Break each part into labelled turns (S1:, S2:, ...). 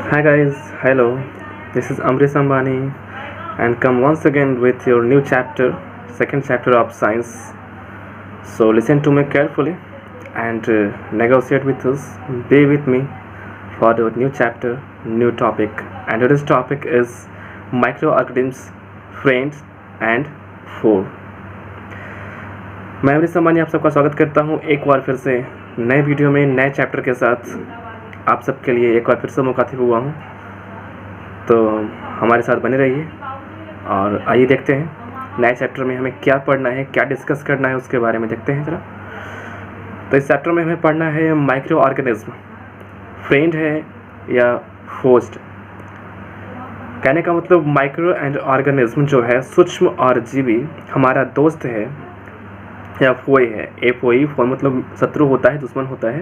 S1: Hi guys, hello. This is Amrish Ambani and come once again with your new chapter, second chapter of science. So listen to me carefully and negotiate with us. Be with me for the new chapter, new topic. And today's topic is microorganisms, friends and food. मैं अमरीश अंबानी आप सबका स्वागत करता हूँ एक बार फिर से नए वीडियो में नए चैप्टर के साथ आप सबके लिए एक बार फिर से मुखातिब हुआ हूँ। तो हमारे साथ बने रहिए और आइए देखते हैं नए चैप्टर में हमें क्या पढ़ना है, क्या डिस्कस करना है, उसके बारे में देखते हैं ज़रा। तो इस चैप्टर में हमें पढ़ना है माइक्रो ऑर्गेनिज्म, फ्रेंड है या फोस्ट। कहने का मतलब माइक्रो एंड ऑर्गेनिज्म जो है सूक्ष्म और जीवी हमारा दोस्त है या फोई है। फोई मतलब शत्रु होता है, दुश्मन होता है,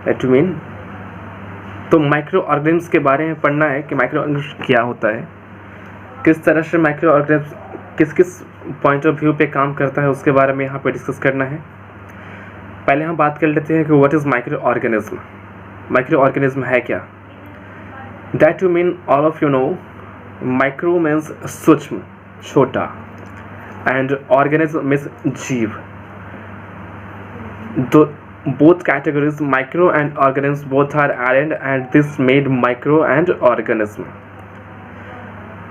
S1: दैट मीन। तो माइक्रो ऑर्गेनिज्म के बारे में पढ़ना है कि माइक्रो ऑर्गेनिज्म क्या होता है, किस तरह से माइक्रो ऑर्गेनिज्म किस किस पॉइंट ऑफ व्यू पे काम करता है, उसके बारे में यहाँ पे डिस्कस करना है। पहले हम बात कर लेते हैं कि what is micro organism. Micro organism है क्या? That you mean all of you know, micro means सूक्ष्म, छोटा, एंड ऑर्गेनिज्म मीन्स जीव। Both categories, micro and organism, both are added and this made micro and organism.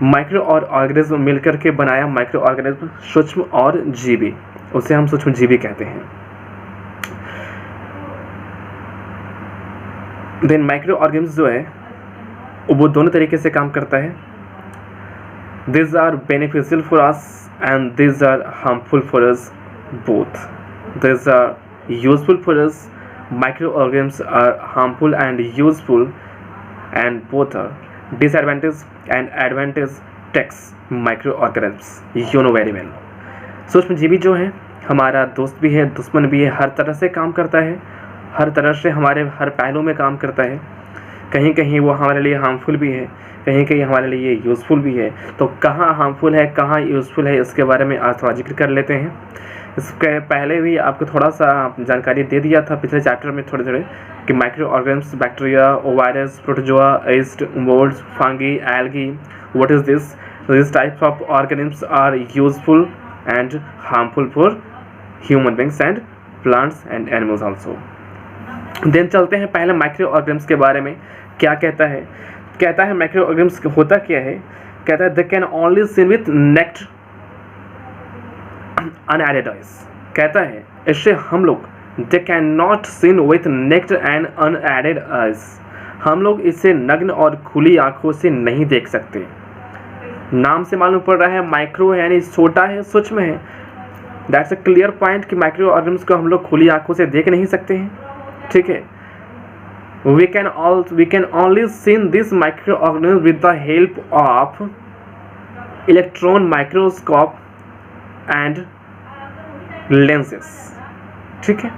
S1: Micro और organism मिलकर के बनाया micro organism, सूक्ष्म और जीवी, उसे हम सूक्ष्म जीवी कहते हैं। देन माइक्रो ऑर्गेनिज्म जो है वो दोनों तरीके से काम करता है। These are beneficial for us and these are harmful for us both. These are useful for us. Microorganisms are harmful and useful, and both are disadvantage and advantage takes microorganisms. You know very well. सूक्ष्म जीवी जो है हमारा दोस्त भी है, दुश्मन भी है, हर तरह से काम करता है, हर तरह से हमारे हर पहलू में काम करता है। कहीं कहीं वो हमारे लिए हार्मफुल भी है, कहीं कहीं हमारे लिए यूज़फुल भी है। तो कहाँ हार्मफुल है, कहाँ यूज़फुल है, इसके बारे में आज थोड़ा जिक्र कर लेते हैं। इसके पहले भी आपको थोड़ा सा जानकारी दे दिया था पिछले चैप्टर में थोड़े कि microorganism, bacteria, virus, protozoa, yeast, moulds, fungi, algae, what is this types of organisms are useful and harmful for human beings and plants and animals also. Then चलते हैं पहले माइक्रो ऑर्गेनिज्म के बारे में क्या कहता है माइक्रो ऑर्गेनिज्म होता क्या है। कहता है they can only seen with naked unadded eyes। कहता है इससे हम लोग दे can not seen with naked and unaided eyes, हम लोग इसे नग्न और खुली आंखों से नहीं देख सकते। नाम से मालूम पड़ रहा है माइक्रो है यानी छोटा है, सूक्ष्म है। दैट्स अ क्लियर पॉइंट कि माइक्रो ऑर्गेनिज्म को हम लोग खुली आंखों से देख नहीं सकते हैं, ठीक है। we can only see this microorganism with the help of electron microscope and lenses, ठीक है।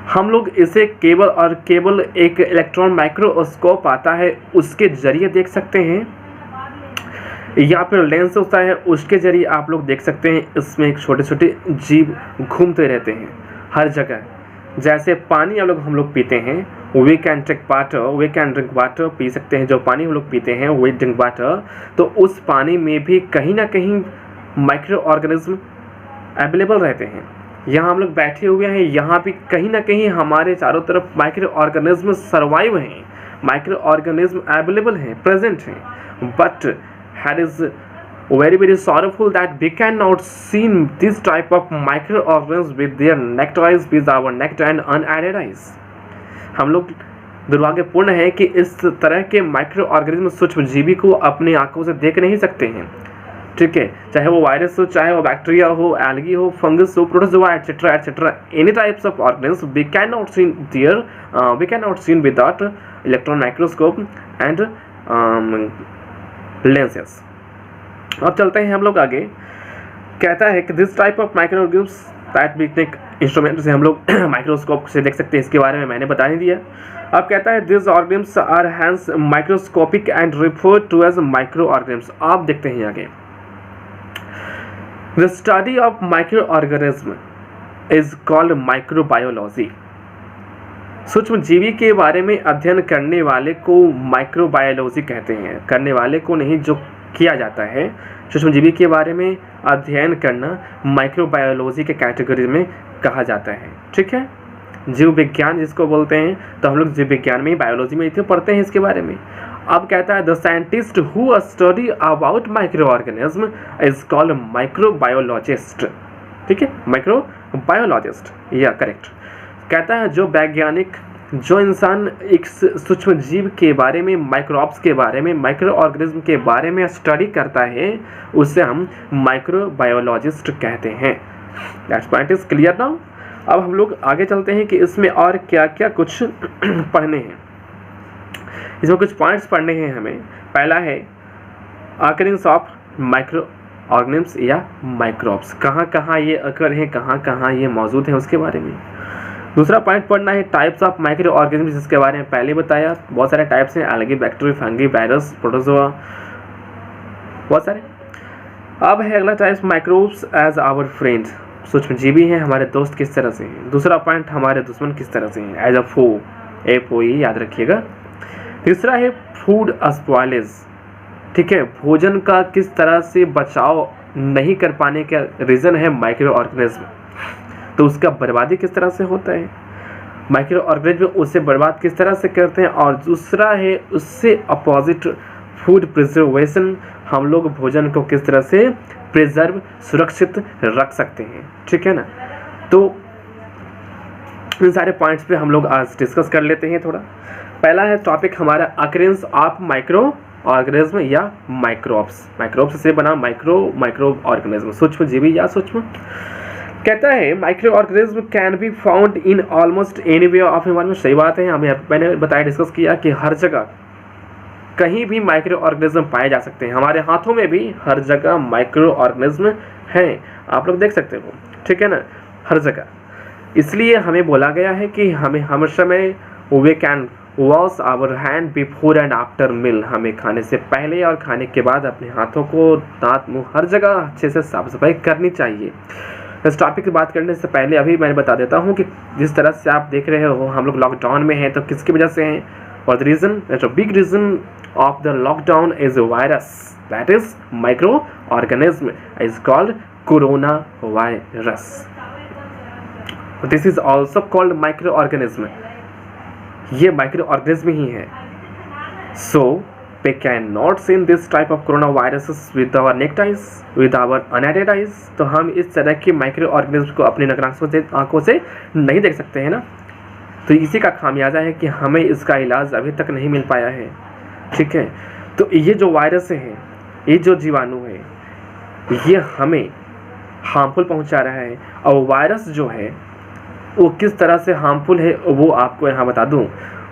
S1: हम लोग इसे केवल एक इलेक्ट्रॉन माइक्रोस्कोप आता है उसके जरिए देख सकते हैं, या फिर लेंस होता है उसके जरिए आप लोग देख सकते हैं। इसमें एक छोटे छोटे जीव घूमते रहते हैं हर जगह। जैसे पानी हम लोग पीते हैं, वी कैन ड्रिंक वाटर, पी सकते हैं। जो पानी हम लोग पीते हैं वी ड्रिंक वाटर, तो उस पानी में भी कहीं ना कहीं माइक्रो ऑर्गेनिज्म अवेलेबल रहते हैं। यहाँ हम लोग बैठे हुए हैं, यहाँ भी कहीं ना कहीं हमारे चारों तरफ माइक्रो ऑर्गेनिज्म सर्वाइव हैं, माइक्रो ऑर्गेनिज्म अवेलेबल हैं, प्रेजेंट हैं। But hat is very sorrowful that we cannot see this type of microorganisms with their naked eyes, with our naked and unadded eyes। हम लोग दुर्भाग्यपूर्ण है कि इस तरह के माइक्रो ऑर्गेनिज्म सूक्ष्म जीवी को अपनी आंखों से देख नहीं सकते हैं, ठीक है। चाहे वो वायरस हो, चाहे वो बैक्टीरिया हो, एल्गी हो, फंगस हो, protozoa etcetera etcetera, any types of organism we can not see without electron microscope and lenses. अब चलते हैं हम लोग आगे। कहता है कि this type of micro organism that we take instrument से हम लोग माइक्रोस्कोप से देख सकते हैं, इसके बारे में मैंने बता ही दिया। अब कहता है this organisms are hence microscopic and refer to as microorganism. आप देखते हैं आगे, the study of micro organism is called microbiology. सूक्ष्म जीवी के बारे में अध्ययन करने वाले को माइक्रोबायोलॉजी कहते हैं। करने वाले को नहीं, जो किया जाता है। सूक्ष्म जीवी के बारे में अध्ययन करना माइक्रोबायोलॉजी के कैटेगरी में कहा जाता है। ठीक है, जीव विज्ञान जिसको बोलते हैं, तो हम लोग जीव विज्ञान में ही, बायोलॉजी में ही पढ़ते हैं इसके बारे में। अब कहता है the scientist who study about micro organism is called microbiologist. ठीक है, माइक्रोबायोलॉजिस्ट, या करेक्ट। कहता है जो वैज्ञानिक, जो इंसान एक सूक्ष्म जीव के बारे में, माइक्रोब्स के बारे में, माइक्रो ऑर्गेनिज्म के बारे में स्टडी करता है, उसे हम माइक्रोबायोलॉजिस्ट कहते हैं। That's point is clear now. अब हम लोग आगे चलते हैं कि इसमें और क्या क्या कुछ पढ़ने हैं। इसमें कुछ पॉइंट्स पढ़ने हैं हमें। पहला है अकरेंस ऑफ माइक्रो ऑर्गेनिम्स या माइक्रोब्स, कहाँ कहाँ ये अकर हैं, कहाँ कहाँ ये मौजूद हैं, उसके बारे में। दूसरा पॉइंट पढ़ना है टाइप्स ऑफ माइक्रो ऑर्गेनिम्स, जिसके बारे में पहले बताया। बहुत सारे टाइप्स हैं, algae, bacteria, fungi, virus, protozoa, बहुत सारे। अब है अगला types microbes as our friend, सूक्ष्म जीवी हैं, हमारे दोस्त किस तरह से हैं। दूसरा पॉइंट हमारे दुश्मन किस तरह से हैं, एज अ फो, FOE याद रखिएगा। तीसरा है फूड स्पॉइलेज, ठीक है, भोजन का किस तरह से बचाव नहीं कर पाने का रीज़न है माइक्रो ऑर्गेनिज्म, तो उसका बर्बादी किस तरह से होता है, माइक्रो ऑर्गेनिज्म उसे बर्बाद किस तरह से करते हैं। और दूसरा है उससे अपोजिट फूड प्रिजर्वेशन, हम लोग भोजन को किस तरह से प्रिजर्व, सुरक्षित रख सकते हैं। ठीक है ना, तो इन सारे पॉइंट्स पे हम लोग आज डिस्कस कर लेते हैं थोड़ा। पहला है टॉपिक हमारा अकरेंस ऑफ माइक्रो ऑर्गेनिज्म या माइक्रोब्स, माइक्रोब्स से बना माइक्रो ऑर्गेनिज्म, सूक्ष्म जीवी या सूक्ष्म। कहता है micro organism can be found in almost anywhere of environment. सही बात है, मैंने बताया, डिस्कस किया कि हर जगह कहीं भी माइक्रो ऑर्गेनिज्म पाए जा सकते हैं। हमारे हाथों में भी हर जगह माइक्रो ऑर्गेनिज्म हैं, आप लोग देख सकते हो। ठीक है ना, हर जगह। इसलिए हमें बोला गया है कि हमें हर समय we can wash our hand before and after meal, हमें खाने से पहले और खाने के बाद अपने हाथों को, दांत, मुंह, हर जगह अच्छे से साफ सफाई करनी चाहिए। इस टॉपिक की बात करने से पहले अभी मैंने बता देता हूँ कि जिस तरह से आप देख रहे हो हम लोग लॉकडाउन में हैं, तो किसकी वजह से हैं, और the reason, the big reason of the lockdown is virus, that is micro organism, is called corona virus. This is also called micro organism, ये माइक्रो ऑर्गेनिज्म ही है। सो we cannot see this type of coronaviruses with our naked eyes, with our unaided eyes, तो हम इस तरह की micro organism को अपनी नग्न आंखों से नहीं देख सकते हैं ना। तो इसी का खामियाजा है कि हमें इसका इलाज अभी तक नहीं मिल पाया है। ठीक है, तो ये जो वायरस है, ये जो जीवाणु है, ये हमें हार्मफुल पहुंचा रहा है। और वायरस जो है वो किस तरह से हार्मफुल है वो आपको यहाँ बता दूँ।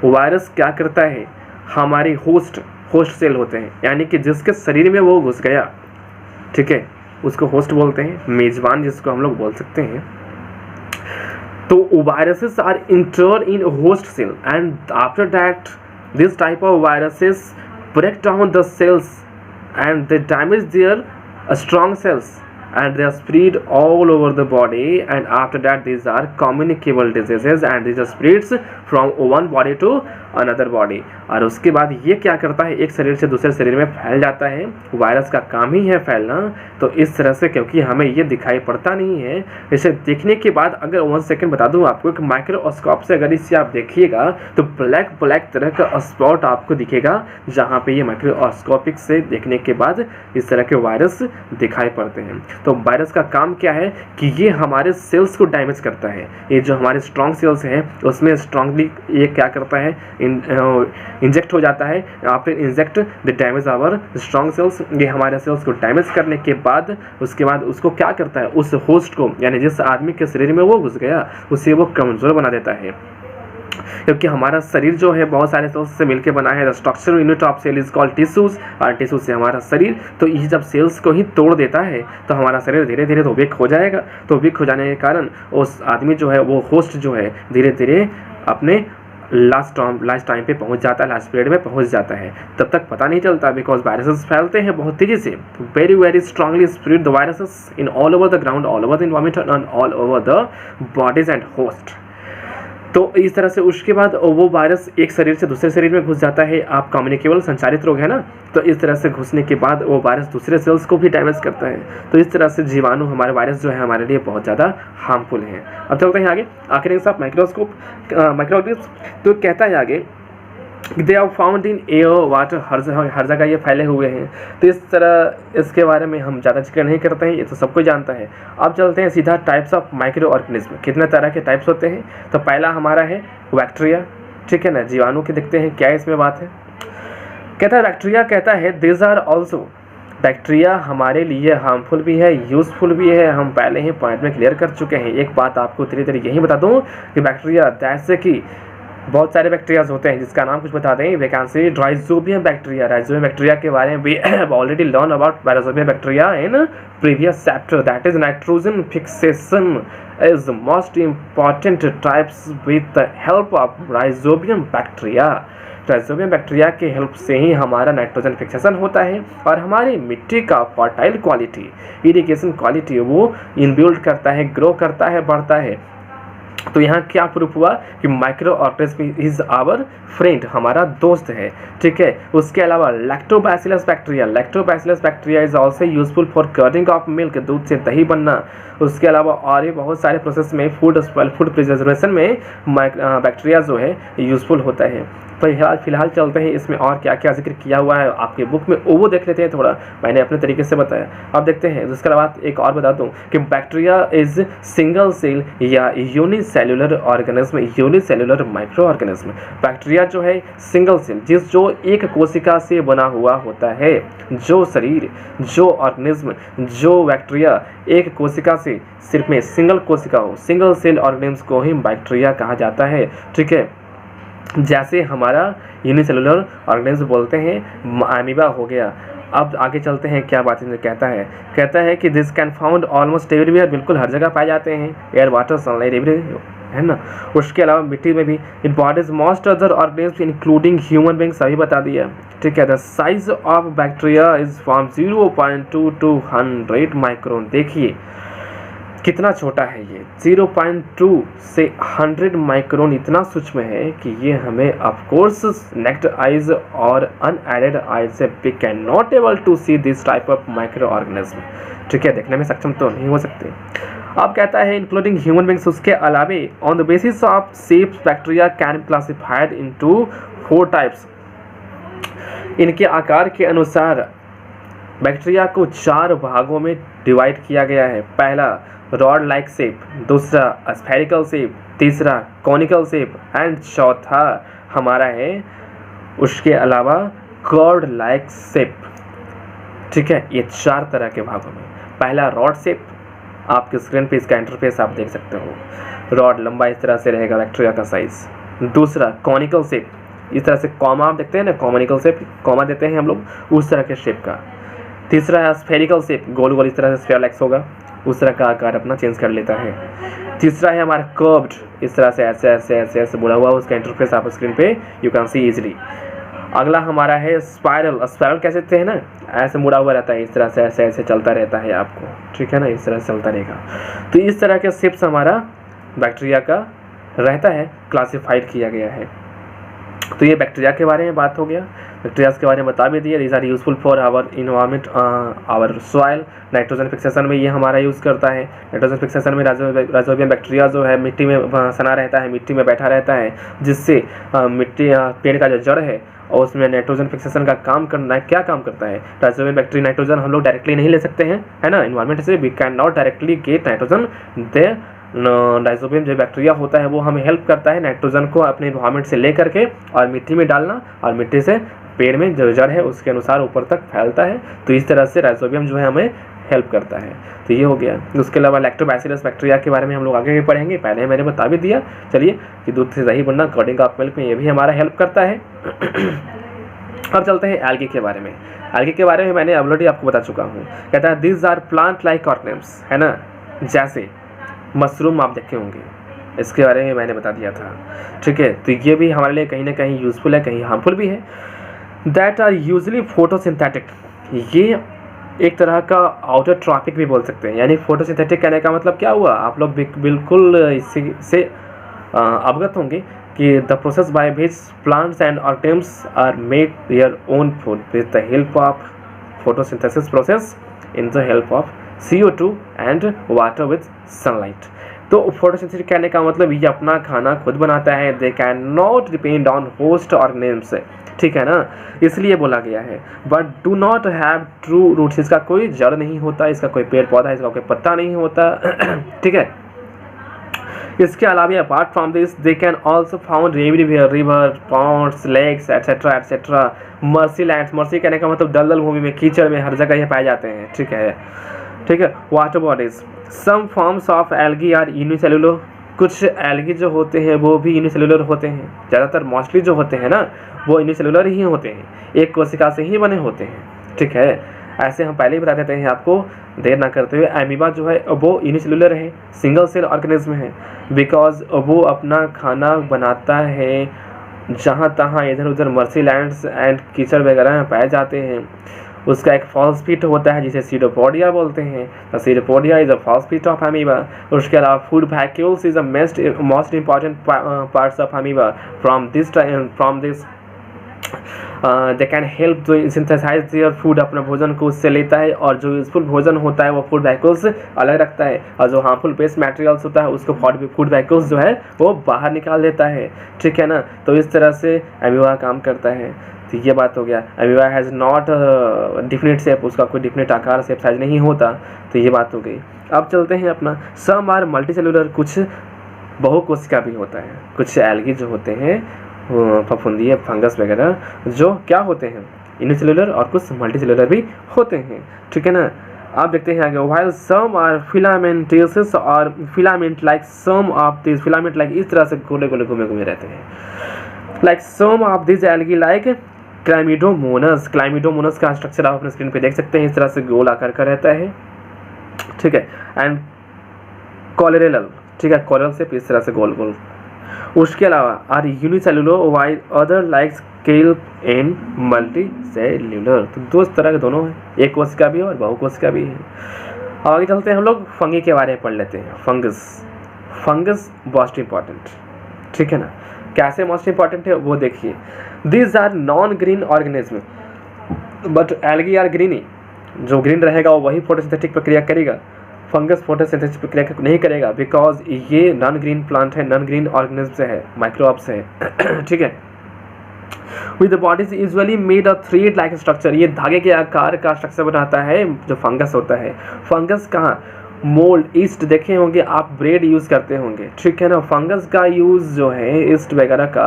S1: वायरस क्या करता है, हमारी होस्ट सेल होते हैं, यानी कि जिसके शरीर में वो घुस गया, ठीक है, उसको होस्ट बोलते हैं, मेजबान जिसको हम लोग बोल सकते हैं। तो viruses are enter in host cell and after that this type of viruses break down the cells and they damage their strong cells and they are spread all over the body, and after that these are communicable diseases and these are spreads from one body to another body। और उसके बाद ये क्या करता है, एक शरीर से दूसरे शरीर में फैल जाता है। वायरस का काम ही है फैलना। तो इस तरह से, क्योंकि हमें ये दिखाई पड़ता नहीं है, इसे देखने के बाद अगर 1 सेकेंड बता दूं आपको कि माइक्रोस्कोप से अगर इसे आप देखिएगा तो ब्लैक तरह का स्पॉट आपको दिखेगा, जहाँ पे ये माइक्रोस्कोपिक से देखने के बाद इस तरह के वायरस दिखाई पड़ते हैं। तो वायरस का काम क्या है कि ये हमारे सेल्स को डैमेज करता है। ये जो हमारे स्ट्रॉन्ग सेल्स हैं उसमें स्ट्रांगली ये क्या करता है, इंजेक्ट हो जाता है। After inject the damage our strong cells, ये हमारे सेल्स को डैमेज करने के बाद उसके बाद उसको क्या करता है, उस होस्ट को, यानी जिस आदमी के शरीर में वो घुस गया, उसे वो कमज़ोर बना देता है। क्योंकि हमारा शरीर जो है बहुत सारे सेल्स से मिलकर बना है। The structural unit of cell is called tissues, और टिश्यूज से हमारा शरीर। तो ये जब सेल्स को ही तोड़ देता है तो हमारा शरीर धीरे धीरे तो वीक हो जाएगा। तो वीक हो जाने के कारण उस आदमी जो है, वो होस्ट जो है, धीरे धीरे अपने लास्ट टाइम पे पहुंच जाता है, लास्ट पीरियड में पहुंच जाता है। तब तक पता नहीं चलता, बिकॉज वायरसेस फैलते हैं बहुत तेजी से। Very strongly spread the viruses in all over the ground, all over the environment and all over the bodies and host. तो इस तरह से उसके बाद वो वायरस एक शरीर से दूसरे शरीर में घुस जाता है। आप कम्युनिकेबल संचारित रोग है ना, तो इस तरह से घुसने के बाद वो वायरस दूसरे सेल्स को भी डैमेज करता है। तो इस तरह से जीवाणु हमारे वायरस जो है हमारे लिए बहुत ज़्यादा हार्मफुल हैं। अब चलते हैं आगे, आखिर साहब माइक्रोस्कोप तो कहता है आगे they are found in air water, हर जगह ये फैले हुए हैं। तो इस तरह इसके बारे में हम ज़्यादा जिक्र नहीं करते हैं, ये तो सबको जानता है। अब चलते हैं सीधा टाइप्स ऑफ माइक्रो ऑर्गेनिज्म, कितने तरह के टाइप्स होते हैं। तो पहला हमारा है बैक्टीरिया, ठीक है ना, जीवाणु के देखते हैं क्या इसमें बात है। कहता है बैक्टीरिया, कहता है दिस आर ऑल्सो, बैक्टीरिया हमारे लिए हार्मफुल भी है, यूज़फुल भी है। हम पहले ही पॉइंट में क्लियर कर चुके हैं। एक बात आपको धीरे धीरे यही बता दूँ कि बैक्टीरिया जैसे कि बहुत सारे बैक्टीरियाज होते हैं, जिसका नाम कुछ बता दें। Vacancy rhizobium bacteria, rhizobium bacteria के बारे में we have already learn about rhizobium bacteria in previous chapter, that is nitrogen fixation is most important types with the help of rhizobium bacteria. Rhizobium bacteria के help से ही हमारा nitrogen fixation होता है और हमारी मिट्टी का फर्टाइल क्वालिटी, इरिगेशन क्वालिटी वो इनबिल्ड करता है, ग्रो करता है, बढ़ता है। तो यहाँ क्या प्रूफ हुआ कि microorganism is our friend, हमारा दोस्त है, ठीक है। उसके अलावा lactobacillus bacteria is also useful for curding of milk, दूध से दही बनना। उसके अलावा और भी बहुत सारे प्रोसेस में फूड प्रिजर्वेशन में बैक्टीरिया जो है यूजफुल होता है। फिलहाल चलते हैं इसमें और क्या क्या जिक्र किया हुआ है आपके बुक में वो देख लेते हैं, थोड़ा मैंने अपने तरीके से बताया। अब देखते हैं। उसके बाद एक और बता दूं कि बैक्टीरिया इज सिंगल सेल या unicellular organism, unicellular micro organism. Bacteria जो है सिंगल सेल, जो एक कोशिका से बना हुआ होता है। जो शरीर, जो ऑर्गेनिज्म, जो बैक्टीरिया एक कोशिका से सिर्फ में सिंगल कोशिका हो, सिंगल सेल ऑर्गेनिज्म को ही बैक्टीरिया कहा जाता है, ठीक है। जैसे हमारा यूनिसेलुलर ऑर्गेनिज्म बोलते हैं, अमीबा हो गया। अब आगे चलते हैं, क्या बात है। कहता है कि this can found almost everywhere, बिल्कुल हर जगह पाए जाते हैं, एयर वाटर सनलाइट एवरीवेयर, है ना। उसके अलावा मिट्टी में भी। In bodies most other organism including human being, सभी बता दिया, ठीक है। The size of bacteria is from 0.2 to 100 micron. देखिए कितना छोटा है ये, 0.2 से 100 माइक्रोन, इतना सूक्ष्म है कि ये हमें ऑफकोर्स नेक्ड आइज और अनएडेड आइज से we can not able to see this type of micro organism, ठीक है। देखने में सक्षम तो नहीं हो सकते। अब कहता है इंक्लूडिंग ह्यूमन बींग्स, उसके अलावे on the basis of shapes bacteria can classified into 4 types. इनके आकार के अनुसार बैक्टीरिया को 4 भागों में डिवाइड किया गया है। पहला रॉड लाइक शेप, दूसरा स्फेरिकल शेप, तीसरा कॉनिकल शेप एंड चौथा हमारा है उसके अलावा कर्ड लाइक शेप, ठीक है। ये 4 तरह के भागों में। पहला रॉड शेप, आपके स्क्रीन पे इसका इंटरफेस आप देख सकते हो। रॉड लंबा इस तरह से रहेगा बैक्टीरिया का साइज। दूसरा कॉनिकल शेप, इस तरह से कॉमा आप देखते हैं ना, कॉनिकल शेप, कॉमा देते हैं हम लोग, उस तरह के शेप का। तीसरा है स्फेरिकल शेप, गोल गोल इस तरह से स्फेयरलाइक्स होगा, उस तरह का आकार अपना चेंज कर लेता है। तीसरा है हमारा कर्व्ड, इस तरह से ऐसे ऐसे ऐसे ऐसे मुड़ा हुआ, उसका इंटरफेस आप स्क्रीन पे यू कैन सी इजीली। अगला हमारा है स्पाइरल, स्पाइरल कैसे कहते हैं ना, ऐसे मुड़ा हुआ रहता है, इस तरह से ऐसे ऐसे चलता रहता है आपको, ठीक है ना, इस तरह से चलता रहेगा। तो इस तरह के शेप्स हमारा बैक्टीरिया का रहता है, क्लासिफाइड किया गया है। तो ये बैक्टीरिया के बारे में बात हो गया। बैक्टीरिया के बारे में बता भी दिया। These are useful for our environment, our soil. Nitrogen fixation में ये हमारा यूज़ करता है। नाइट्रोजन फिक्सेशन में राइजोबियम बैक्टीरिया जो है मिट्टी में सना रहता है, मिट्टी में बैठा रहता है, जिससे मिट्टी पेड़ का जो जड़ है और उसमें नाइट्रोजन फिक्सेशन का काम करना है। क्या काम करता है राइजोबियम बैक्टीरिया? नाइट्रोजन हम लोग डायरेक्टली नहीं ले सकते हैं, है ना, इन्वायरमेंट से we can not directly get nitrogen. They rhizobium जो बैक्टीरिया होता है वो हमें हेल्प करता है नाइट्रोजन को अपने इन्वायरमेंट से ले करके और मिट्टी में डालना, और मिट्टी से पेड़ में जो जड़ है उसके अनुसार ऊपर तक फैलता है। तो इस तरह से राइजोबियम जो है हमें हेल्प करता है। तो ये हो गया। उसके अलावा लैक्टोबैसिलस बैक्टीरिया के बारे में हम लोग आगे भी पढ़ेंगे, पहले मैंने बता भी दिया। चलिए कि दूध से दही बनना, कर्डिंग ऑफ मिल्क में ये भी हमारा हेल्प करता है। अब चलते हैं एल्गी के बारे में। एल्गी के बारे में मैंने ऑलरेडी आपको बता चुका हूँ। कहता है this are plant like organisms, है ना, जैसे मशरूम आप देखे होंगे, इसके बारे में मैंने बता दिया था, ठीक है। तो ये भी हमारे लिए कहीं ना कहीं यूजफुल है, कहीं हार्मफुल भी है। दैट आर यूजली फोटोसिंथेटिक, ये एक तरह का आउटर ट्रॉपिक भी बोल सकते हैं। यानी फोटोसिंथेटिक कहने का मतलब क्या हुआ, आप लोग बिल्कुल इसी से अवगत होंगे कि the process by which plants and organisms are made their own food with the help of photosynthesis process in the help of CO2 and water with sunlight. तो फोटोसिंथेसिस कहने का मतलब ये अपना खाना खुद बनाता है। They can not depend on host organisms, ठीक है ना, इसलिए बोला गया है। But do not have true roots, इसका कोई जड़ नहीं होता, इसका कोई पेड़ पौधा, इसका कोई पत्ता नहीं होता, ठीक है। इसके अलावा apart from this they can also found everywhere, river, ponds, lakes etcetera etcetera. Marshy lands, marshy कहने का मतलब दलदल भूमि में, कीचड़ में, हर जगह ये पाए जाते हैं, ठीक है, ठीक है। Water bodies, some forms of algae are unicellular, कुछ एल्गी जो होते हैं वो भी यूनिसेलुलर होते हैं। ज़्यादातर मोस्टली जो होते हैं ना वो यूनिसेलुलर ही होते हैं, एक कोशिका से ही बने होते हैं, ठीक है। ऐसे हम पहले ही बता देते हैं आपको, देर ना करते हुए। एमीबा जो है वो यूनिसेलुलर है, सिंगल सेल ऑर्गेनिज्म है, बिकॉज वो अपना खाना बनाता है जहाँ तहाँ इधर उधर मर्सी लैंड्स एंड कीचड़ वगैरह पाए जाते हैं। उसका एक फॉल्स पीट होता है जिसे सीडोपोडिया बोलते हैं। सीडोपोडिया इज अ फॉल्स पीट ऑफ अमीबा। उसके अलावा food vacuoles is a most important parts of amoeba. From this they can help जो सिंथेसाइज देयर फूड, अपना भोजन को उससे लेता है, और जो यूजफुल भोजन होता है वो फूड वैक्यूल्स अलग रखता है, और जो हार्मफुल वेस्ट मटेरियल्स होता है उसको फूड वैक्यूल्स जो है वो बाहर निकाल देता है, ठीक है ना। तो इस तरह से अमीबा काम करता है। तो ये बात हो गया। Amoeba has not definite shape, उसका कोई डिफिनिट आकार शेप साइज नहीं होता। तो ये बात हो गई। अब चलते हैं अपना सम आर मल्टी सेलुलर, कुछ बहुकोशिका भी होता है। कुछ एल्गी जो होते हैं, फफूंदी, फंगस वगैरह, जो क्या होते हैं यूनिसेलुलर, और कुछ मल्टी सेलुलर भी होते हैं, ठीक है ना। आप देखते हैं आगे, व्हाइल सम आर फिलामेंटेसिस और filament like, some of this filament like इस तरह से गोले गोले घूमे घूमे रहते हैं। Like some of this algae like chlamydomonas, chlamydomonas का स्ट्रक्चर आप अपने स्क्रीन पे देख सकते हैं, इस तरह से गोल आकार का रहता है, ठीक है। एंड कॉलेरेल, ठीक है, कॉलर से इस तरह से गोल गोल। उसके अलावा are unicellular while other like scalp and multi cellular. तो दो तरह के दोनों हैं, एक कोशिका भी है और बहुकोशिका भी है। अब आगे चलते हैं, हम लोग फंगी के बारे में पढ़ लेते हैं। फंगस मोस्ट इंपॉर्टेंट, ठीक है ना। कैसे मोस्ट इंपॉर्टेंट है वो देखिए। These are non green organism but algae are greeny. जो ग्रीन रहेगा वो वही फोटोसिंथेटिक प्रक्रिया करेगा, फंगस फोटोसिंथेसिस प्रक्रिया नहीं करेगा, बिकॉज ये नॉन ग्रीन प्लांट है, नॉन ग्रीन ऑर्गेनिज्म है, माइक्रोब्स है, ठीक है। With the bodies usually made of thread like structure, ये धागे के आकार का स्ट्रक्चर बनाता है जो फंगस होता है। फंगस कहाँ, मोल्ड, ईस्ट देखे होंगे आप, ब्रेड यूज़ करते होंगे, ठीक है ना। फंगस का यूज़ जो है, ईस्ट वगैरह का,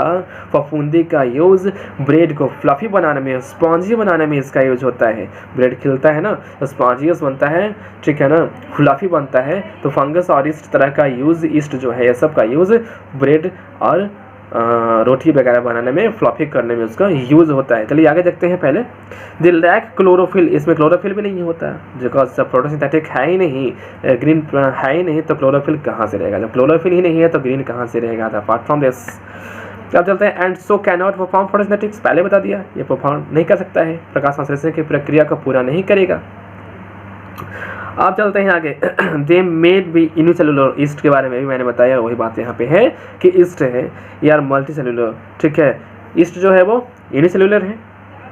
S1: फफूंदी का यूज़ ब्रेड को फ्लफी बनाने में, स्पॉन्जी बनाने में इसका यूज होता है। ब्रेड खिलता है ना तो स्पॉन्जियस बनता है, ठीक है ना, फ्लफी बनता है। तो फंगस और ईस्ट तरह का यूज़, ईस्ट जो है ये सब का यूज़ ब्रेड और रोटी वगैरह बनाने में, फ्लफी करने में उसका यूज़ होता है। चलिए आगे देखते हैं। पहले द लैक क्लोरोफिल, इसमें क्लोरोफिल भी नहीं होता बिकॉज फोटोसिंथेटिक है ही नहीं, ग्रीन है ही नहीं, तो क्लोरोफिल कहाँ से रहेगा। जब क्लोरोफिल ही नहीं है तो ग्रीन कहाँ से रहेगा। अपार्ट फ्रॉम दिस अब चलते हैं। And so can not perform photosynthetics, पहले बता दिया ये परफॉर्म नहीं कर सकता है, प्रकाश संश्लेषण की प्रक्रिया को पूरा नहीं करेगा। आप चलते हैं आगे। They made be unicellular, yeast के बारे में भी मैंने बताया, वही बात यहाँ पे है कि ईस्ट है यार मल्टी सेलुलर, ठीक है। ईस्ट जो है वो यूनिसेलुलर है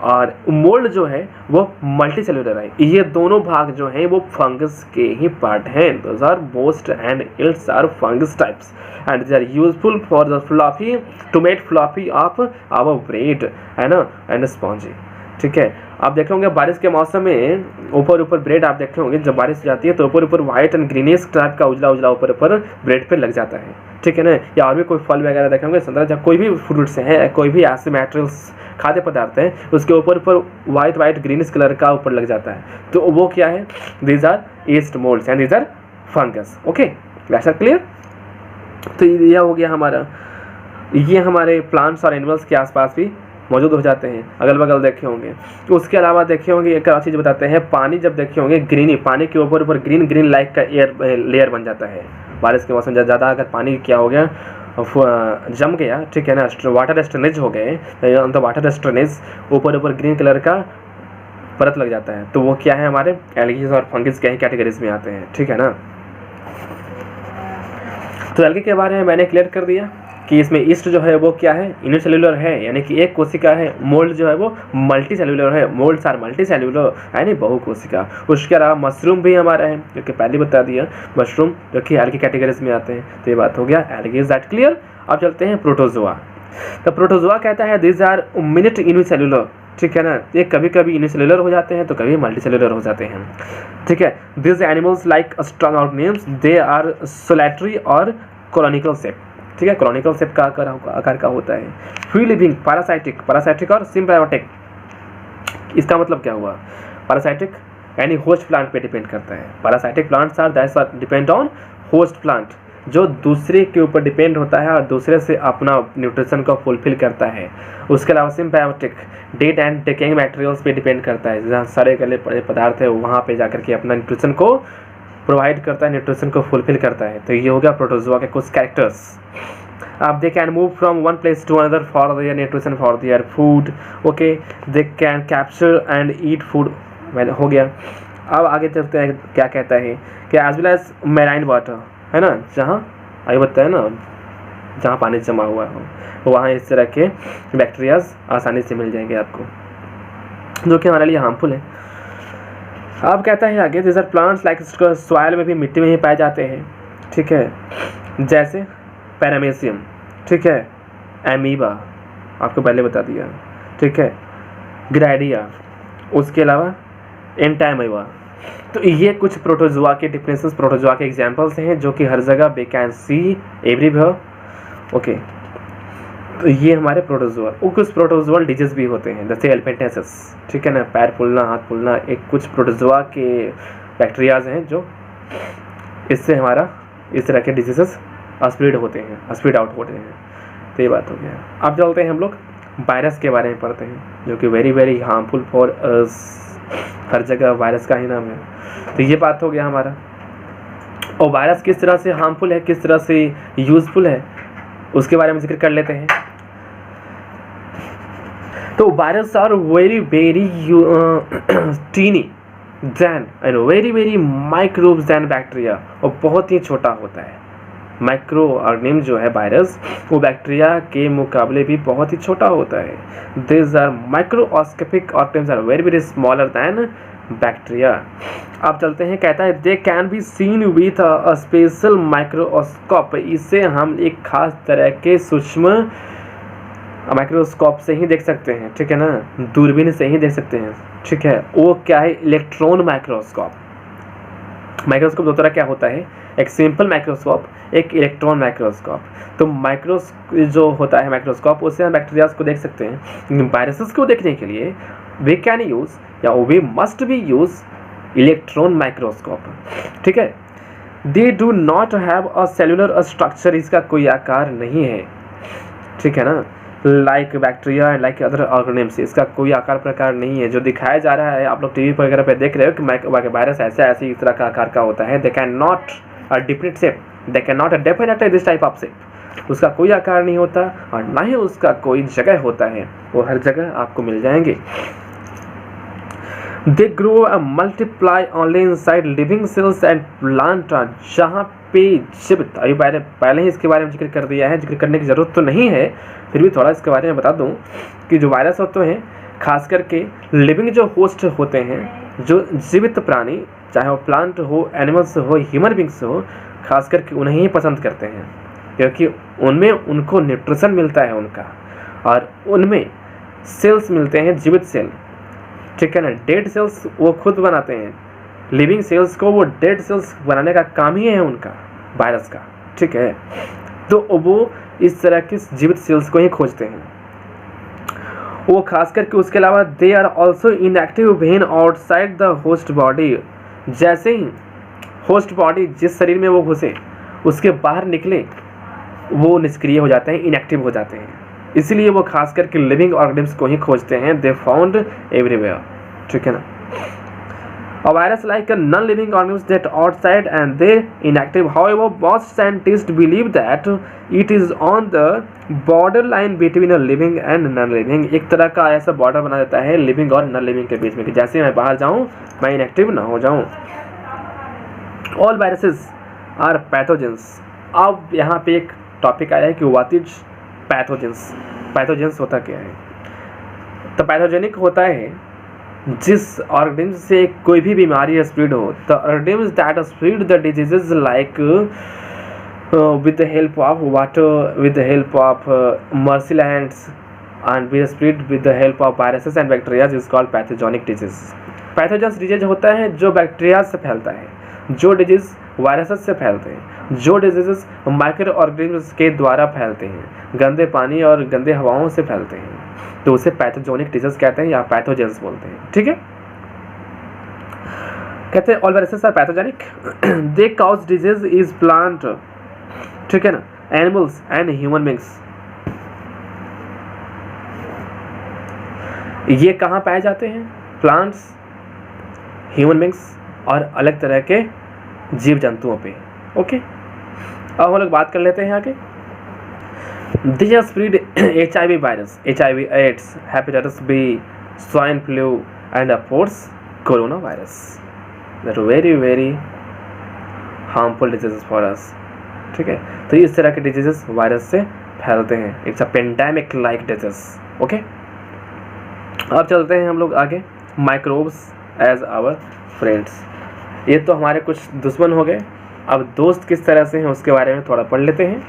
S1: और मोल्ड जो है वो मल्टी सेलुलर है। ये दोनों भाग जो हैं वो फंगस के ही पार्ट हैं। Those are most and ills are fungus types and they are useful for the fluffy to make fluffy of our bread, है ना, एंड स्पॉन्जी, ठीक है। आप देखे होंगे बारिश के मौसम में ऊपर ऊपर ब्रेड आप देखे होंगे, जब बारिश जाती है तो ऊपर ऊपर व्हाइट एंड ग्रीनिश टाइप का उजला उजला ऊपर ऊपर ब्रेड पे लग जाता है, ठीक है ना। या और भी कोई फल वगैरह देखे होंगे, संतरा, जब कोई भी फ्रूट्स है, कोई भी ऐसे मटेरियल्स खाद्य पदार्थ है, उसके ऊपर ऊपर वाइट ग्रीनिश कलर का ऊपर लग जाता है, तो वो क्या है, these are yeast moulds and these are fungus. Okay, that's clear. तो यह हो गया हमारा, ये हमारे प्लांट्स और एनिमल्स के आसपास भी मौजूद हो जाते हैं, अगल बगल देखे होंगे। उसके अलावा देखे होंगे एक और चीज़ बताते हैं, पानी जब देखे होंगे ग्रीनी, पानी के ऊपर ऊपर ग्रीन ग्रीन लाइक का लेयर बन जाता है बारिश के मौसम। ज़्यादा अगर पानी क्या हो गया, जम गया, ठीक है ना, वाटर स्टोनेज हो गए, तो वाटर स्टोनेज ऊपर ऊपर ग्रीन कलर का परत लग जाता है, तो वो क्या है, हमारे एल्गीज और फंगिस के ही कैटेगरीज में आते हैं, ठीक है ना। तो एल्गी के बारे में मैंने क्लियर कर दिया। कि इसमें ईस्ट जो है वो क्या है, यूनिसेल्युलर है, यानी कि एक कोशिका है। मोल्ड जो है वो मल्टी सेल्युलर है, मोल्ड्स आर मल्टी सेल्युलर, यानी बहु कोशिका। उसके अलावा मशरूम भी हमारा है, जो कि पहले बता दिया, मशरूम जो कि एल्गी कैटेगरीज में आते हैं। तो ये बात हो गया एल्गी, इज दैट क्लियर। अब चलते हैं प्रोटोजोआ। तो प्रोटोजोआ कहता है दिस आर मिनट यूनिसेल्युलर, ठीक है ना, ये कभी कभी यूनिसेल्युलर हो जाते हैं तो कभी मल्टीसेल्युलर हो जाते हैं, ठीक है। This animals like strong organisms, they are solitary और कॉलोनिकल शेप, ठीक है, कॉलोनिकल शेप का आकार का होता है। फ्री लिविंग, पैरासाइटिक और सिम्बायोटिक। इसका मतलब क्या हुआ, पैरासाइटिक यानी होस्ट प्लांट पे डिपेंड करता है। Parasitic plants are that depend on host plant, जो दूसरे के ऊपर डिपेंड होता है और दूसरे से अपना न्यूट्रिशन को फुलफिल करता है। उसके अलावा symbiotic dead and decaying materials पे डिपेंड करता है, जहाँ सड़े गले पड़े पदार्थ है वहाँ पे जाकर के अपना न्यूट्रिशन को प्रोवाइड करता है, न्यूट्रिशन को फुलफिल करता है। तो ये हो गया प्रोटोजोआ के कुछ कैरेक्टर्स। अब they can move from one place to another for their nutrition, for their food, okay. They can capture and eat food, हो गया। अब आगे चलते हैं, क्या कहता है कि as well as marine water, है ना, जहाँ आगे बताया ना, जहाँ पानी जमा हुआ हो वहाँ इस तरह के बैक्टीरियाज आसानी से मिल जाएंगे आपको, जो कि हमारे लिए हार्मफुल है। अब कहता है आगे this are plants like soil में भी, मिट्टी में ही पाए जाते हैं, ठीक है, जैसे पैरामेसियम, ठीक है, एमीबा आपको पहले बता दिया, ठीक है, ग्राइडिया, उसके अलावा एंटाइमोबा। तो ये कुछ प्रोटोजोआ के डिफरेंसेस, प्रोटोजोआ के एग्जांपल्स हैं जो कि हर जगह वे कैन सी एवरीवेयर, ओके। तो ये हमारे प्रोटोजोआ, वो कुछ प्रोटोजोअल डिजीज भी होते हैं जैसे एल्फेंटेसिस, ठीक है ना, पैर फूलना, हाथ फूलना, एक कुछ प्रोटोजोआ के बैक्टीरियाज हैं जो इससे हमारा इस तरह के डिजीजेस स्प्रेड होते हैं, स्प्रेड आउट होते हैं। तो ये बात हो गया। अब चलते हैं हम लोग वायरस के बारे में पढ़ते हैं, जो कि very very harmful for us, हर जगह वायरस का ही नाम है। तो ये बात हो गया हमारा। और वायरस किस तरह से हार्मफुल है, किस तरह से यूजफुल है, उसके बारे में जिक्र कर लेते हैं। तो virus are very very tiny then and very very microbes then bacteria, और बहुत ही छोटा होता है। माइक्रो ऑर्गेनिज्म जो है वायरस, वो बैक्टीरिया के मुकाबले भी बहुत ही छोटा होता है। This are microscopic organism are very very smaller than bacteria. अब चलते हैं, कहता है they can be seen with a special microscope, इससे हम एक खास तरह के सूक्ष्म माइक्रोस्कोप से ही देख सकते हैं, ठीक है ना, दूरबीन से ही देख सकते हैं, ठीक है। वो क्या है, इलेक्ट्रॉन माइक्रोस्कोप। माइक्रोस्कोप दो तरह क्या होता है, एक सिंपल माइक्रोस्कोप, एक इलेक्ट्रॉन माइक्रोस्कोप। तो जो होता है माइक्रोस्कोप, उससे हम बैक्टीरियाज को देख सकते हैं। वायरसेस को देखने के लिए वी कैन यूज या we must be use electron microscope, ठीक है। They do not have a cellular structure, इसका कोई आकार नहीं है, ठीक है ना, like bacteria and like other organisms, इसका कोई आकार प्रकार नहीं है। जो दिखाया जा रहा है, आप लोग टीवी वगैरह पे देख रहे हो कि वायरस ऐसे इस तरह का आकार का होता है। They can not a different shape, they can not a definite this type of shape, उसका कोई आकार नहीं होता और ना ही उसका कोई जगह होता है, वो हर जगह आपको मिल जाएंगे। They grow and multiply only inside living cells and plant, जहाँ पे जीवित, अभी पहले ही इसके बारे में जिक्र कर दिया है, जिक्र करने की ज़रूरत तो नहीं है, फिर भी थोड़ा इसके बारे में बता दूं कि जो वायरस होते हैं खास करके लिविंग जो होस्ट होते हैं, जो जीवित प्राणी, चाहे वो प्लांट हो, एनिमल्स हो, ह्यूमन बींग्स हो, खास करके उन्हें ही पसंद करते हैं, क्योंकि उनमें उनको न्यूट्रिशन मिलता है उनका, और उनमें सेल्स मिलते हैं, जीवित सेल, ठीक है ना। डेड सेल्स वो खुद बनाते हैं, लिविंग सेल्स को वो डेड सेल्स बनाने का काम ही है उनका, वायरस का, ठीक है। तो वो इस तरह के जीवित सेल्स को ही खोजते हैं वो, खास करके। उसके अलावा they are also inactive when outside the host body, जैसे ही होस्ट बॉडी जिस शरीर में वो घुसे उसके बाहर निकले वो निष्क्रिय हो जाते हैं, इनएक्टिव हो जाते हैं। इसलिए वो खास करके लिविंग ऑर्गेनिम्स को ही खोजते हैं। दे फाउंड एवरीवेयर, ठीक है ना। A virus like a non-living organism that outside and they inactive. However, most scientists believe that it is on the borderline between a living and non-living. एक तरह का ऐसा बॉर्डर बना देता है लिविंग और नॉन लिविंग के बीच में, कि जैसे मैं बाहर जाऊँ मैं इनएक्टिव ना हो जाऊँ। All viruses are pathogens. अब यहाँ पे एक टॉपिक आया है कि व्हाट इज पैथोजेंस। पैथोजेंस होता क्या है? तो पैथोजेनिक होता है जिस ऑर्गेनिज्म से कोई भी बीमारी स्प्रेड हो, the organism that spread the diseases like with the help of water, with the help of mercilants and we spread with the help of viruses and bacteria is called pathogenic disease। पैथोजेनस disease होता है जो bacteria से फैलता है, जो disease viruses से फैलते हैं, जो डिजीजेस माइक्रो ऑर्गेनिज्म के द्वारा फैलते हैं, गंदे पानी और गंदे हवाओं से फैलते हैं, तो उसे पैथोजेनिक डिजीज कहते हैं या पैथोजेंस बोलते हैं। ठीक है, कहते हैं all viruses are pathogenic, they cause disease is plant, ठीक है ना, एनिमल्स एंड ह्यूमन बींग्स। ये कहाँ पाए जाते हैं? प्लांट्स, ह्यूमन बींग्स और अलग तरह के जीव जंतुओं पे। ओके, अब हम लोग बात कर लेते हैं आगे। They spread HIV virus, HIV AIDS, hepatitis B, swine flu and of course corona virus. That very very harmful diseases for us. ठीक है, तो इस तरह के डिजीजेस वायरस से फैलते हैं। It's a pandemic like disease. Okay, अब चलते हैं हम लोग आगे। माइक्रोब्स एज आवर फ्रेंड्स, ये तो हमारे कुछ दुश्मन हो गए। अब दोस्त किस तरह से हैं उसके बारे में थोड़ा पढ़ लेते हैं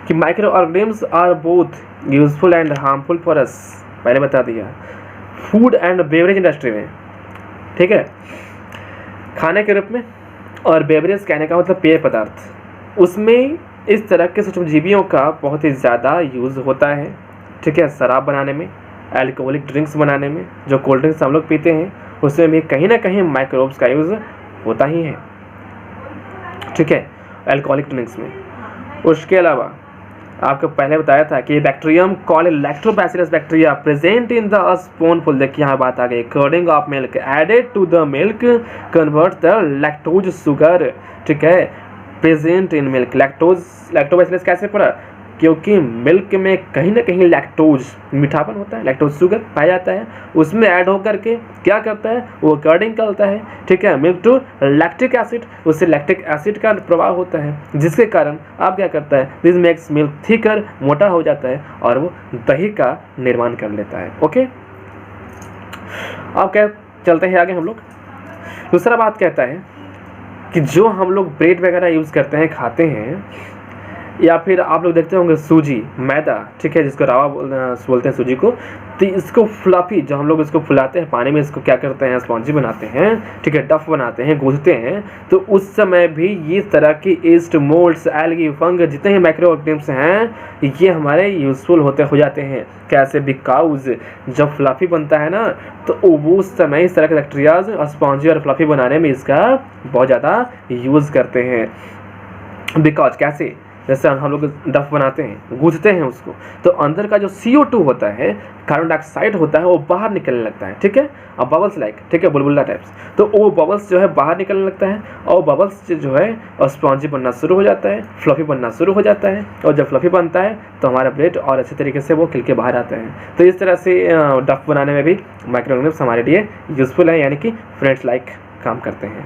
S1: कि micro organisms are both useful and harmful for us. पहले बता दिया, फूड एंड बेवरेज इंडस्ट्री में, ठीक है, खाने के रूप में, और बेवरेज कहने का मतलब पेय पदार्थ, उसमें इस तरह के सूक्ष्मजीवियों का बहुत ही ज़्यादा यूज़ होता है। ठीक है, शराब बनाने में, अल्कोहलिक ड्रिंक्स बनाने में, जो कोल्ड ड्रिंक्स हम लोग पीते हैं उसमें भी कहीं ना कहीं माइक्रोब्स का यूज़ होता ही है। ठीक है, अल्कोहलिक ड्रिंक्स में। उसके अलावा आपको पहले बताया था कि bacterium called lactobacillus bacteria present in the spoonful, देखिए यहाँ बात आ गई, curding of milk added to the milk convert the lactose sugar. ठीक है, प्रेजेंट इन मिल्क, लैक्टोबैसिलस कैसे पड़ा? क्योंकि मिल्क में कहीं ना कहीं लैक्टोज मीठापन होता है, लैक्टोज शुगर पाया जाता है, उसमें ऐड होकर के क्या करता है, वो कर्डिंग करता है। ठीक है, मिल्क टू लैक्टिक एसिड, उससे लैक्टिक एसिड का प्रभाव होता है, जिसके कारण आप क्या करता है, दिस मेक्स मिल्क थिकर, मोटा हो जाता है और वो दही का निर्माण कर लेता है। ओके, अब क्या चलते हैं आगे हम लोग। दूसरा बात कहता है कि जो हम लोग ब्रेड वगैरह यूज़ करते हैं, खाते हैं, या फिर आप लोग देखते होंगे सूजी, मैदा, ठीक है, जिसको रवा बोलते हैं सूजी को, तो इसको फ्लफी, जो हम लोग इसको फुलाते हैं पानी में, इसको क्या करते हैं, स्पॉन्जी बनाते हैं, ठीक है, डफ बनाते हैं, गूंथते हैं, तो उस समय भी ये तरह की ईस्ट, मोल्ड्स, एल्गी, फंग, जितने ही माइक्रो ऑर्गेनिम्स हैं, ये हमारे यूजफुल हो जाते हैं। कैसे? बिकॉज जब फ्लफी बनता है ना, तो वो उस समय इस तरह के बैक्टीरियाज स्पॉन्जी और फ्लफी बनाने में इसका बहुत ज़्यादा यूज़ करते हैं। बिकॉज कैसे? जैसे हम लोग डफ बनाते हैं, गूंथते हैं उसको, तो अंदर का जो CO2 होता है, कार्बन डाइऑक्साइड होता है, वो बाहर निकलने लगता है। ठीक है, अब बबल्स लाइक, ठीक है, बुलबुला टाइप्स, तो वो बबल्स जो है बाहर निकलने लगता है, और बबल्स जो है स्पॉन्जी बनना शुरू हो जाता है, फ्लफी बनना शुरू हो जाता है, और जब फ्लफी बनता है तो हमारा ब्रेड और अच्छे तरीके से वो खिल के बाहर आता है। तो इस तरह से डफ बनाने में भी माइक्रो ऑर्गेनिम्स हमारे लिए यूजफुल है, यानी कि फ्रेंड्स लाइक काम करते हैं।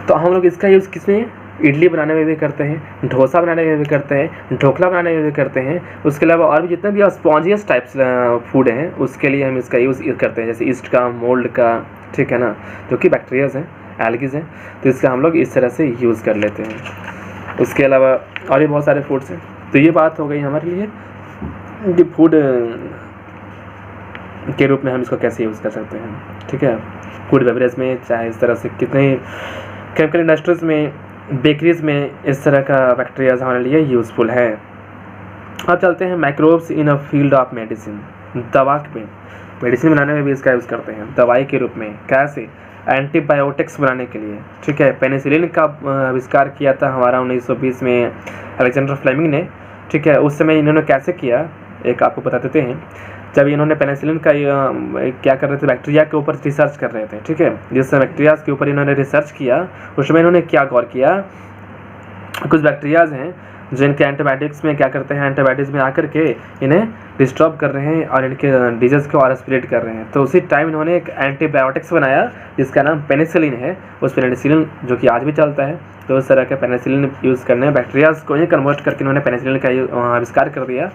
S1: तो हम लोग इसका यूज़ किसमें? इडली बनाने में भी करते हैं, डोसा बनाने में भी करते हैं, ढोकला बनाने में भी करते हैं। उसके अलावा और भी जितने भी स्पॉन्जियस टाइप्स फूड हैं, उसके लिए हम इसका यूज़ करते हैं, जैसे ईस्ट का, मोल्ड का, ठीक है ना, जो कि बैक्टीरियाज हैं, एल्गीज हैं, तो इसका हम लोग इस तरह से यूज़ कर लेते हैं। उसके अलावा और भी बहुत सारे फूड्स हैं। तो ये बात हो गई हमारे लिए कि फूड के रूप में हम इसको कैसे यूज़ कर सकते हैं। ठीक है, फूड बेवरेज में, चाहे इस तरह से कितने केमिकल इंडस्ट्रीज में, बेकरीज में, इस तरह का बैक्टीरियाज हमारे लिए यूज़फुल है। अब चलते हैं microbes in a field of medicine, दवा में, मेडिसिन बनाने में भी इसका यूज़ करते हैं, दवाई के रूप में। कैसे? एंटीबायोटिक्स बनाने के लिए। ठीक है, पेनिसिलिन का आविष्कार किया था हमारा 1920 में अलेक्जेंडर फ्लेमिंग ने। ठीक है, उस समय इन्होंने कैसे किया, एक आपको बता देते हैं। जब इन्होंने पेनिसिलिन का क्या कर रहे थे, बैक्टीरिया के ऊपर रिसर्च कर रहे थे। ठीक है, जिस बैक्टीरिया के ऊपर इन्होंने रिसर्च किया, उसमें इन्होंने क्या गौर किया, कुछ बैक्टीरियाज हैं जो इनके एंटीबायोटिक्स में क्या करते हैं, एंटीबायोटिक्स में आकर के इन्हें डिस्टर्ब कर रहे हैं और इनके डिजीज़ को और स्प्रेड कर रहे हैं। तो उसी टाइम इन्होंने एक एंटीबायोटिक्स बनाया जिसका नाम पेनिसिलिन है। उस पेनिसिलिन जो कि आज भी चलता है, तो उस तरह के पेनिसिलिन यूज़ करने बैक्टीरियाज को ही कन्वर्ट करके इन्होंने पेनिसिलिन का आविष्कार कर दिया।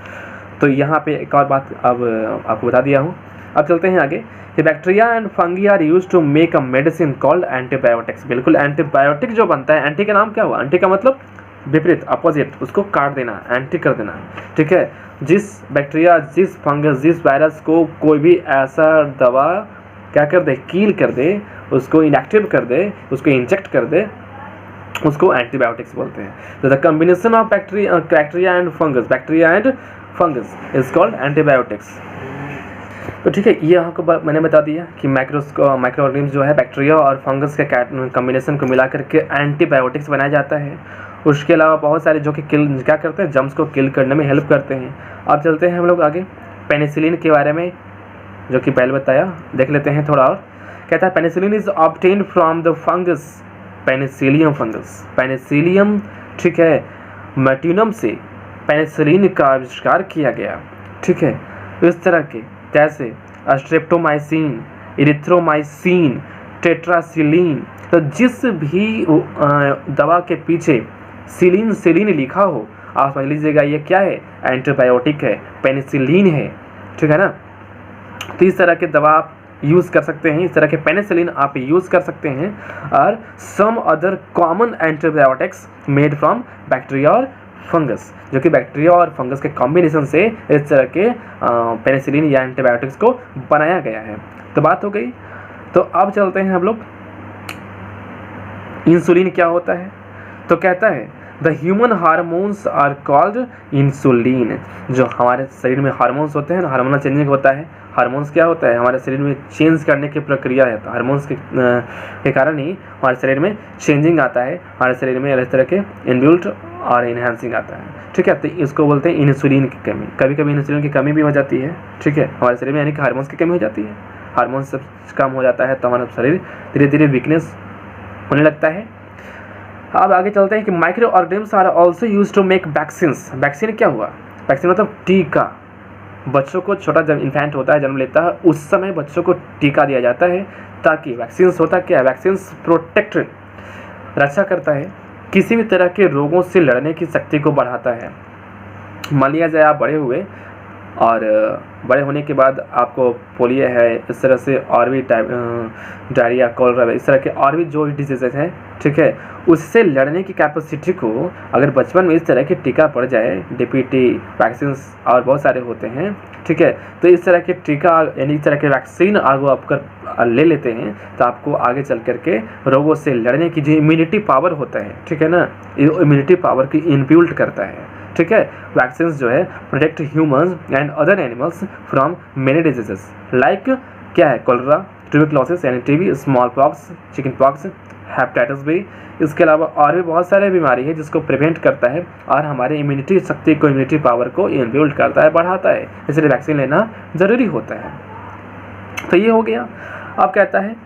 S1: तो यहाँ पे एक और बात अब आपको बता दिया हूँ। अब चलते हैं आगे कि bacteria and fungi are use to make a medicine called antibiotics. बिल्कुल, एंटीबायोटिक जो बनता है, एंटी का नाम क्या हुआ, एंटी का मतलब विपरीत, अपोजिट, उसको काट देना, एंटी कर देना, ठीक है। जिस बैक्टीरिया, जिस फंगस, जिस वायरस को कोई भी ऐसा दवा क्या कर दे, कील कर दे, उसको इनएक्टिव कर दे, उसको इंजेक्ट कर दे, उसको एंटीबायोटिक्स बोलते हैं। तो the combination of bacteria and fungus is called antibiotics. तो ठीक है, ये आपको मैंने बता दिया कि माइक्रो ऑर्गेनिज्म जो है बैक्टीरिया और फंगस के कॉम्बिनेशन को मिला करके एंटीबायोटिक्स बनाया जाता है। उसके अलावा बहुत सारे जो कि क्या करते हैं, जर्म्स को किल करने में हेल्प करते हैं। अब चलते हैं हम लोग आगे पेनिसिलिन के बारे में, जो कि पहले बताया, देख लेते हैं थोड़ा और। कहता है penicillin is obtained from the fungus Penicillium fungus. Penicillium, ठीक है, मैटिनम से पेनिसिलिन का आविष्कार किया गया, ठीक है। इस तरह के जैसे स्ट्रेप्टोमाइसिन, इरिथ्रोमाइसिन, टेट्रासिलिन, तो जिस भी दवा के पीछे सिलिन लिखा हो, आप समझ लीजिएगा ये क्या है, एंटीबायोटिक है, पेनिसिलिन है, ठीक है ना। तो इस तरह के दवा आप यूज़ कर सकते हैं, इस तरह के पेनिसिलिन आप यूज़ कर सकते हैं। और some other common antibiotics made from bacteria और फंगस, जो कि बैक्टीरिया और फंगस के कॉम्बिनेशन से इस तरह के पेनिसिलिन या एंटीबायोटिक्स को बनाया गया है। तो बात हो गई। तो अब चलते हैं हम लोग, इंसुलिन क्या होता है। तो कहता है the human hormones are called insulin. जो हमारे शरीर में हार्मोन्स होते हैं ना, हार्मोनल चेंजिंग होता है। हार्मोन्स क्या होता है, हमारे शरीर में चेंज करने की प्रक्रिया है। तो हार्मोन्स के कारण ही हमारे शरीर में चेंजिंग आता है, हमारे शरीर में इस तरह के इनबिल्ट और इन्हांसिंग आता है, ठीक है। तो इसको बोलते हैं इंसुलिन की कमी। कभी कभी इंसुलिन की कमी भी हो जाती है, ठीक है, हमारे शरीर में, यानी कि हार्मोन्स की कमी हो जाती है। हार्मोन्स सब कम हो जाता है तो हमारा शरीर धीरे धीरे वीकनेस होने लगता है। अब आगे चलते हैं कि micro organisms are also used to make vaccines. Vaccine क्या हुआ, वैक्सीन मतलब टीका। बच्चों को, छोटा जब इन्फेंट होता है, जन्म लेता है, उस समय बच्चों को टीका दिया जाता है, ताकि वैक्सीन्स होता क्या है, वैक्सीन्स प्रोटेक्ट, रक्षा करता है, किसी भी तरह के रोगों से लड़ने की शक्ति को बढ़ाता है। मान लिया जाए आप बड़े हुए और बड़े होने के बाद आपको पोलियो है, इस तरह से और भी डायरिया, कॉलरा, इस तरह के और भी जो डिजीजेज हैं, ठीक है, उससे लड़ने की कैपेसिटी को अगर बचपन में इस तरह की टीका पड़ जाए, डीपीटी, वैक्सीन्स और बहुत सारे होते हैं, ठीक है, तो इस तरह के टीका यानी इस तरह के वैक्सीन आगे आप ले लेते हैं तो आपको आगे चल करके रोगों से लड़ने की जो इम्यूनिटी पावर होता है, ठीक है ना, इम्यूनिटी पावर की इनबिल्ट करता है, ठीक है। वैक्सीन्स जो है protect humans and other animals from many diseases like क्या है, कोलरा, ट्यूबरक्लोसिस यानी TB, smallpox, chickenpox, hepatitis B. इसके अलावा और भी बहुत सारे बीमारी है जिसको प्रिवेंट करता है और हमारे इम्यूनिटी शक्ति को, इम्यूनिटी पावर को इनबिल्ट करता है, बढ़ाता है, इसलिए वैक्सीन लेना ज़रूरी होता है। तो ये हो गया। अब कहता है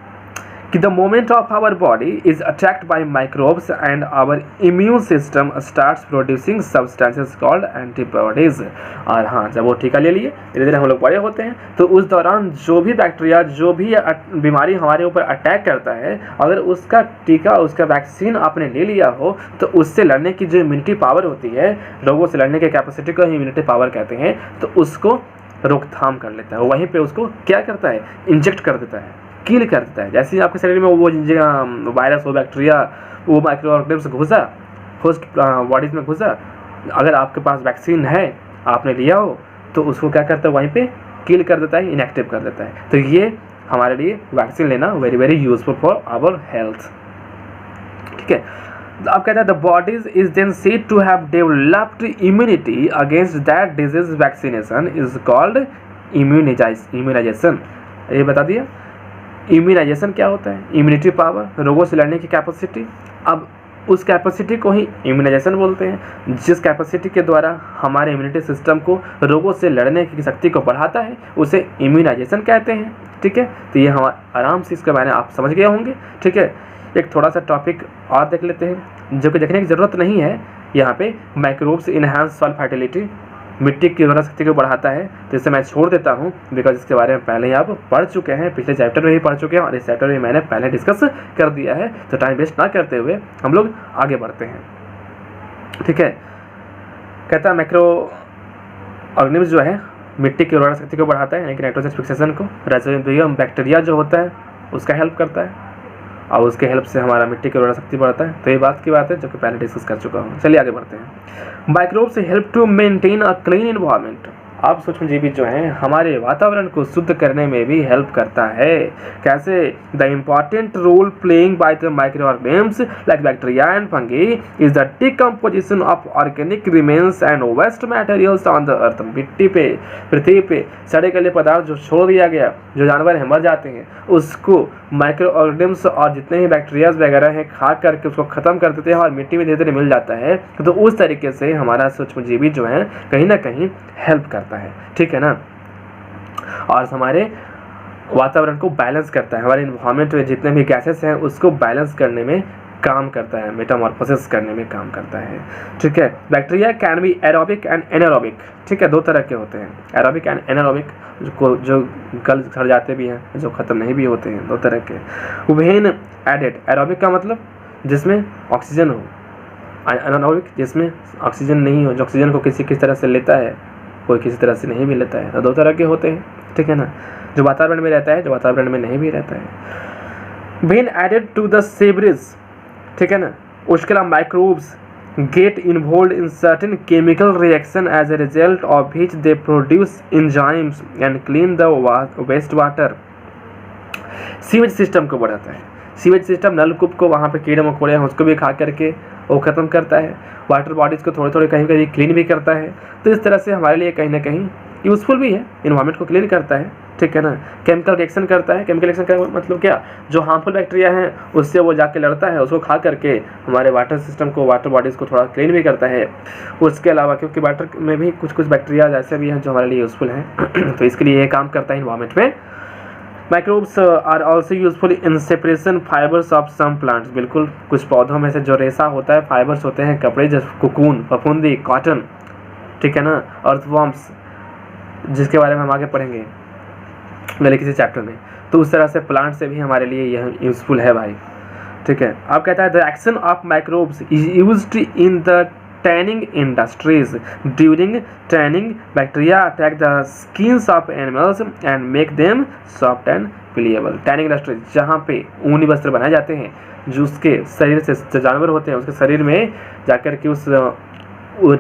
S1: कि the moment of our body is attacked by microbes and our immune system starts producing substances called antibodies. और हाँ, जब वो टीका ले लिए, धीरे धीरे हम लोग बड़े होते हैं, तो उस दौरान जो भी बैक्टीरिया, जो भी बीमारी हमारे ऊपर अटैक करता है, अगर उसका टीका, उसका वैक्सीन आपने ले लिया हो, तो उससे लड़ने की जो इम्यूनिटी पावर होती है, लोगों से लड़ने की कैपेसिटी को इम्यूनिटी पावर कहते हैं, तो उसको रोकथाम कर लेता है। वहीं पर उसको क्या करता है, इंजेक्ट कर देता है, किल कर देता है। जैसे ही आपके शरीर में वो वायरस, वो बैक्टीरिया, वो माइक्रो ऑर्गेनिज्म घुसा, होस्ट बॉडीज में घुसा, अगर आपके पास वैक्सीन है, आपने लिया हो, तो उसको क्या करता है, वहीं पे किल कर देता है, इनएक्टिव कर देता है। तो ये हमारे लिए वैक्सीन लेना very very useful for our health, ठीक है। अब कहता है the bodies is then said to have developed immunity against that disease, vaccination is called immunisation. ये बता दिया। इम्यूनाइजेशन क्या होता है, इम्यूनिटी पावर, रोगों से लड़ने की कैपेसिटी। अब उस कैपेसिटी को ही इम्यूनाइजेशन बोलते हैं, जिस कैपेसिटी के द्वारा हमारे इम्यूनिटी सिस्टम को रोगों से लड़ने की शक्ति को बढ़ाता है, उसे इम्यूनाइजेशन कहते हैं, ठीक है। तो ये हम आराम से इसके बारे में आप समझ गए होंगे, ठीक है। एक थोड़ा सा टॉपिक और देख लेते हैं, जो कि देखने की ज़रूरत नहीं है, यहाँ पे माइक्रोब्स इनहांस सॉइल फर्टिलिटी, मिट्टी की उर्वरा शक्ति को बढ़ाता है। तो इससे मैं छोड़ देता हूँ बिकॉज इसके बारे में पहले ही आप पढ़ चुके हैं, पिछले चैप्टर में भी पढ़ चुके हैं और इस चैप्टर में मैंने पहले डिस्कस कर दिया है। तो टाइम वेस्ट ना करते हुए हम लोग आगे बढ़ते हैं। ठीक है, कहता है माइक्रो ऑर्गेनिज्म जो है मिट्टी की उर्वरा शक्ति को बढ़ाता है, यानी कि नाइट्रोजन फिक्सेशन को। राइजोबियम बैक्टीरिया जो होता है उसका हेल्प करता है और उसके हेल्प से हमारा मिट्टी की उर्वरा शक्ति बढ़ता है। तो ये बात की बात है जो कि पहले डिस्कस कर चुका हूँ। चलिए आगे बढ़ते हैं। Microbes help to maintain a clean environment. आप सूक्ष्मजीवी जो हैं हमारे वातावरण को शुद्ध करने में भी हेल्प करता है। कैसे? The important role playing by the micro organisms like bacteria and fungi is the decomposition of organic remains and waste materials on the earth. मिट्टी पे, पृथ्वी पे सड़े गले पदार्थ जो छोड़ दिया गया, जो जानवर हैं मर जाते हैं, उसको माइक्रो ऑर्गेनिम्स और जितने ही बैक्टीरियाज वगैरह हैं खा करके उसको ख़त्म कर देते हैं और मिट्टी में धीरे धीरे मिल जाता है। तो उस तरीके से हमारा सूक्ष्मजीवी जो है कहीं ना कहीं हेल्प करता है। ठीक है ना, और हमारे वातावरण को बैलेंस करता है, हमारे एनवायरनमेंट में जितने भी गैसेस हैं उसको बैलेंस करने में काम करता है, मेटामॉर्फोसिस करने में काम करता है। ठीक है, bacteria can be aerobic and anaerobic. ठीक है, दो तरह के होते हैं, एरोबिक एंड एनारोबिक, जो गल सड़ जाते भी हैं, जो ख़त्म नहीं भी होते हैं, दो तरह के। व्हेन एडेड, एरोबिक का मतलब जिसमें ऑक्सीजन हो, एनारोबिक जिसमें ऑक्सीजन नहीं हो, जो ऑक्सीजन को किसी तरह से लेता है, कोई किसी तरह से नहीं भी लेता है। तो दो तरह के होते हैं। ठीक है ना, जो वातावरण में रहता है, जो वातावरण में नहीं भी रहता है। When added to the sewerage, ठीक है ना, उसके अलावा microbes get involve in certain chemical reaction as a result of which they produce enzymes and clean the waste water. Sewage system को बढ़ाता है। सीवेज सिस्टम नलकूप को, वहाँ पे कीड़े मकोड़े हैं उसको भी खा करके वो ख़त्म करता है। वाटर बॉडीज़ को थोड़े थोड़े कहीं कहीं क्लीन भी करता है। तो इस तरह से हमारे लिए कहीं ना कहीं यूज़फुल भी है, इन्वायरमेंट को क्लीन करता है। ठीक है ना, केमिकल रिएक्शन करता है। केमिकल रिएक्शन का मतलब क्या, जो हार्मफुल बैक्टीरिया हैं उससे वो जाके लड़ता है, उसको खा करके हमारे वाटर सिस्टम को, वाटर बॉडीज़ को थोड़ा क्लीन भी करता है। उसके अलावा क्योंकि वाटर में भी कुछ कुछ बैक्टीरिया ऐसे भी हैं जो हमारे लिए यूज़फुल हैं तो इसके लिए ये काम करता है इन्वायरमेंट में। Microbes are also useful in separation fibres of some plants. बिल्कुल, कुछ पौधों में से जो रेशा होता है, फाइबर्स होते हैं, कपड़े जैसे कुकून, फफूंदी, कॉटन, ठीक है ना, अर्थवॉर्म्स, जिसके बारे में हम आगे पढ़ेंगे मेरे किसी चैप्टर में। तो उस तरह से प्लांट से भी हमारे लिए यह यूजफुल है भाई। ठीक है, अब कहता है the action of microbes is used in the tanning industries. During tanning bacteria attack the skins of animals and make them soft and pliable. Tanning industries, जहाँ पे ऊनी वस्त्र बनाए जाते हैं, जो उसके शरीर से, जो जानवर होते हैं उसके शरीर में जाकर के उस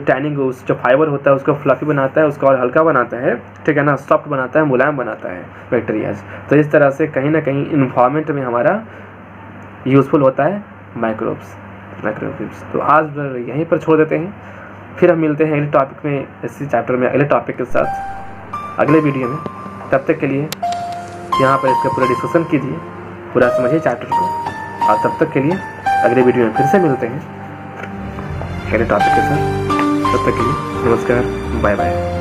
S1: टैनिंग, उस जो फाइबर होता है उसको फ्लफी बनाता है, उसको और हल्का बनाता है। ठीक है ना, सॉफ्ट बनाता है, मुलायम बनाता है बैक्टीरियाज। तो इस तरह से कहीं ना कहीं इन्वायरमेंट में हमारा यूज़फुल होता है माइक्रोब्स। तो आज यहीं पर छोड़ देते हैं, फिर हम मिलते हैं अगले टॉपिक में, इसी चैप्टर में अगले टॉपिक के साथ अगले वीडियो में। तब तक के लिए यहाँ पर इसका पूरा डिस्कशन कीजिए, पूरा समझिए चैप्टर को, और तब तक के लिए अगले वीडियो में फिर से मिलते हैं अगले टॉपिक के साथ। तब तक के लिए नमस्कार, बाय बाय।